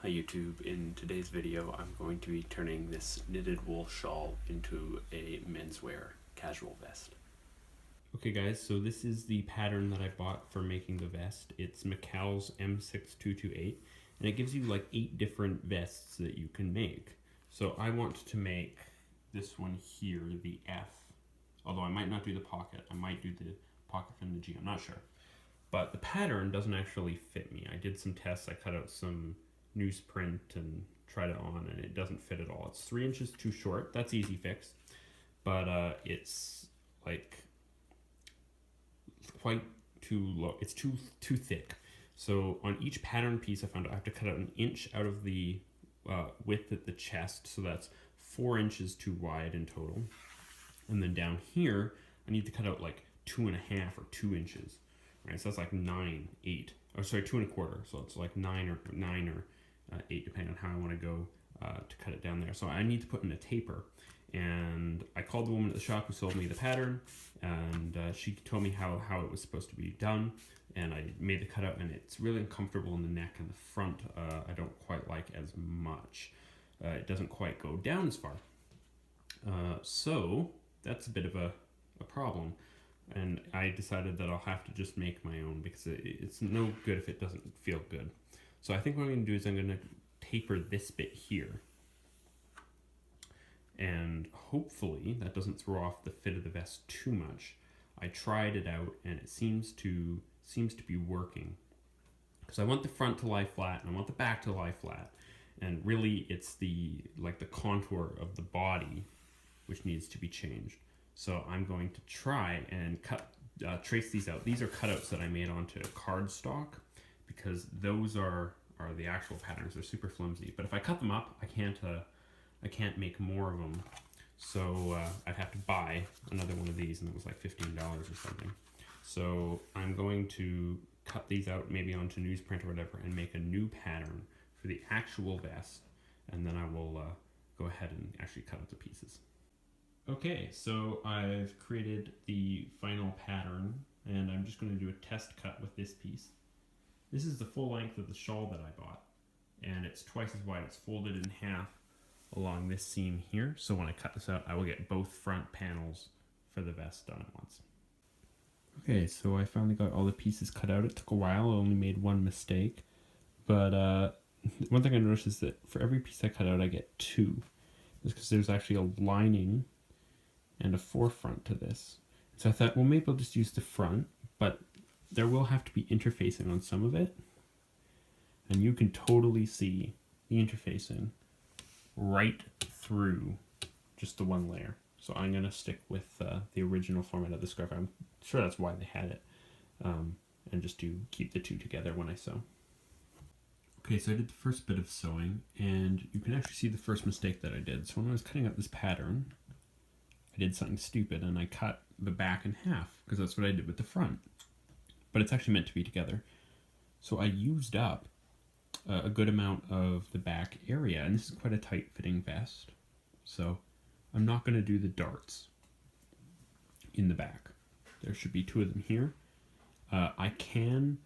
Hi YouTube, in today's video I'm going to be turning this knitted wool shawl into a menswear casual vest. Okay guys, so this is the pattern that I bought for making the vest. It's McCall's M6228 and it gives you like 8 different vests that you can make. So I want to make this one here, the F, although I might not do the pocket. I might do the pocket from the G, I'm not sure. But the pattern doesn't actually fit me. I did some tests, I cut out some newsprint and tried it on and it doesn't fit at all. It's 3 inches too short. That's easy fix, but it's like quite too low. It's too thick. So on each pattern piece I found I have to cut out 1 inch out of the width at the chest, so that's 4 inches too wide in total. And then down here I need to cut out like 2.5 or 2 inches. Right, so that's like 9, 8. Oh, sorry, 2 1/4. So it's like 9 or 8, depending on how I want to go to cut it down there. So I need to put in a taper, and I called the woman at the shop who sold me the pattern, and she told me how it was supposed to be done, and I made the cutout, and it's really uncomfortable in the neck and the front. I don't quite like as much. It doesn't quite go down as far. So that's a bit of a problem. And I decided that I'll have to just make my own because it's no good if it doesn't feel good. So I think what I'm going to do is I'm going to taper this bit here. And hopefully that doesn't throw off the fit of the vest too much. I tried it out and it seems to be working. Because I want the front to lie flat and I want the back to lie flat. And really it's the contour of the body which needs to be changed. So I'm going to try and trace these out. These are cutouts that I made onto cardstock because those are the actual patterns. They're super flimsy. But if I cut them up, I can't make more of them. So I'd have to buy another one of these, and it was like $15 or something. So I'm going to cut these out maybe onto newsprint or whatever and make a new pattern for the actual vest, and then I will go ahead and actually cut up the pieces. Okay, so I've created the final pattern and I'm just going to do a test cut with this piece. This is the full length of the shawl that I bought, and it's twice as wide. It's folded in half along this seam here, so when I cut this out I will get both front panels for the vest done at once. Okay, so I finally got all the pieces cut out. It took a while. I only made one mistake, but one thing I noticed is that for every piece I cut out I get 2. It's because there's actually a lining and a forefront to this. So I thought, well, maybe I'll just use the front, but there will have to be interfacing on some of it. And you can totally see the interfacing right through just the one layer. So I'm going to stick with the original format of the scarf. I'm sure that's why they had it. And just to keep the two together when I sew. Okay, so I did the first bit of sewing, and you can actually see the first mistake that I did. So when I was cutting out this pattern, I did something stupid and I cut the back in half because that's what I did with the front. But it's actually meant to be together. So I used up a good amount of the back area, and this is quite a tight fitting vest. So I'm not going to do the darts in the back. There should be 2 of them here. I can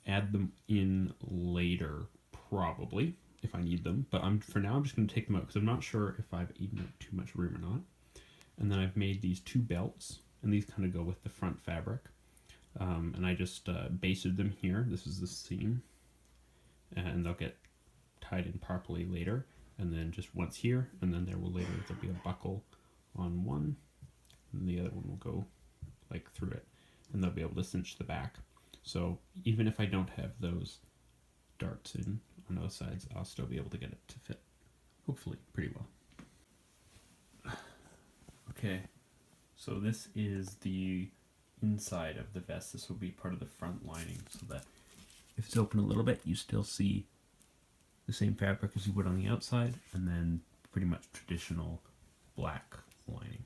add them in later, probably, if I need them. But for now I'm just going to take them out because I'm not sure if I've eaten up too much room or not. And then I've made these 2 belts, and these kind of go with the front fabric. And I just basted them here. This is the seam, and they'll get tied in properly later. And then just once here, and then there'll be a buckle on one, and the other one will go like through it, and they'll be able to cinch the back. So even if I don't have those darts in on those sides, I'll still be able to get it to fit, hopefully, pretty well. Okay, so this is the inside of the vest. This will be part of the front lining, so that if it's open a little bit, you still see the same fabric as you would on the outside, and then pretty much traditional black lining.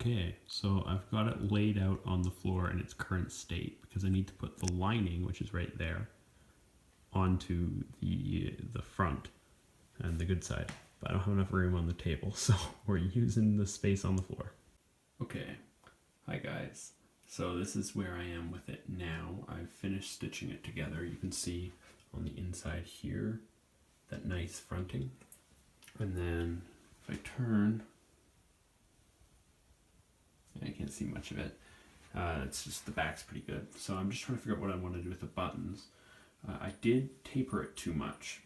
Okay, so I've got it laid out on the floor in its current state because I need to put the lining, which is right there, onto the front and the good side. I don't have enough room on the table, so we're using the space on the floor. Okay, hi guys. So this is where I am with it now. I've finished stitching it together. You can see on the inside here, that nice fronting. And then if I turn, I can't see much of it. It's just the back's pretty good. So I'm just trying to figure out what I want to do with the buttons. I did taper it too much.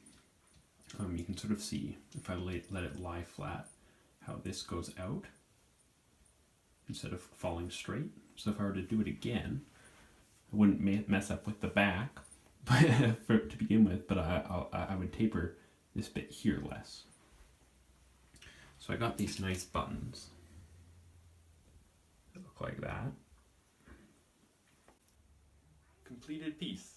You can sort of see, if I let it lie flat, how this goes out instead of falling straight. So if I were to do it again, I wouldn't mess up with the back to begin with, but I would taper this bit here less. So I got these nice buttons that look like that. Completed piece.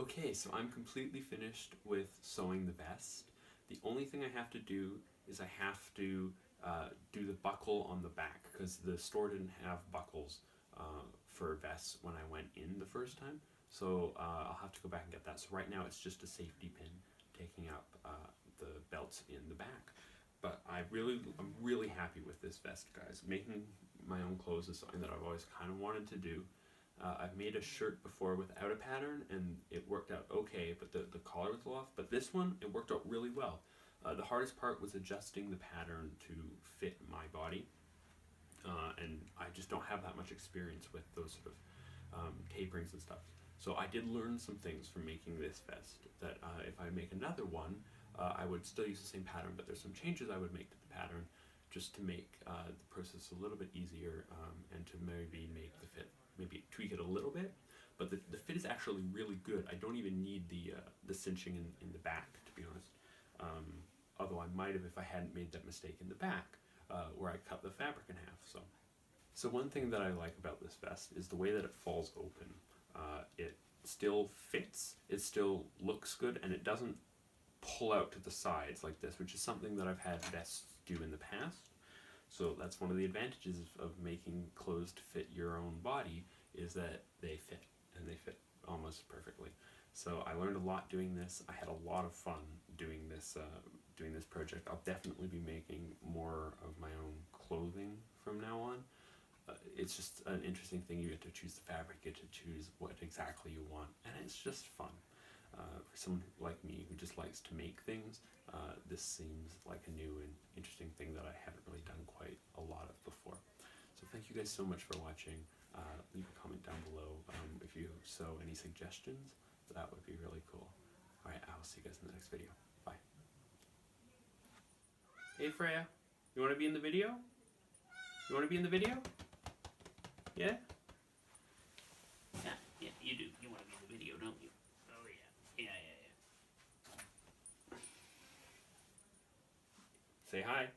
Okay, so I'm completely finished with sewing the vest. The only thing I have to do is I have to do the buckle on the back, because the store didn't have buckles for vests when I went in the first time. So I'll have to go back and get that. So right now it's just a safety pin taking up the belts in the back. But I'm really happy with this vest, guys. Making my own clothes is something that I've always kind of wanted to do. I've made a shirt before without a pattern, and it worked out okay, but the collar was a little off. But this one, it worked out really well. The hardest part was adjusting the pattern to fit my body, and I just don't have that much experience with those sort of taperings and stuff. So I did learn some things from making this vest that if I make another one, I would still use the same pattern, but there's some changes I would make to the pattern just to make the process a little bit easier, and to maybe make the fit, maybe tweak it a little bit. But the fit is actually really good. I don't even need the cinching in the back, to be honest. Although I might have if I hadn't made that mistake in the back, where I cut the fabric in half. So one thing that I like about this vest is the way that it falls open. It still fits, it still looks good, and it doesn't pull out to the sides like this, which is something that I've had vests do in the past. So that's one of the advantages of making clothes to fit your own body, is that they fit, and they fit almost perfectly. So I learned a lot doing this. I had a lot of fun doing this project. I'll definitely be making more of my own clothing from now on. It's just an interesting thing. You get to choose the fabric, you get to choose what exactly you want, and it's just fun. For someone like me who just likes to make things, this seems like a new and interesting thing that I haven't really done quite a lot of before. So thank you guys so much for watching. Leave a comment down below if you sew any suggestions. That would be really cool. Alright, I'll see you guys in the next video. Bye. Hey Freya, you want to be in the video? You want to be in the video? Yeah? Yeah, you do. You want to be in the video, don't you? Oh yeah. Yeah. Say hi.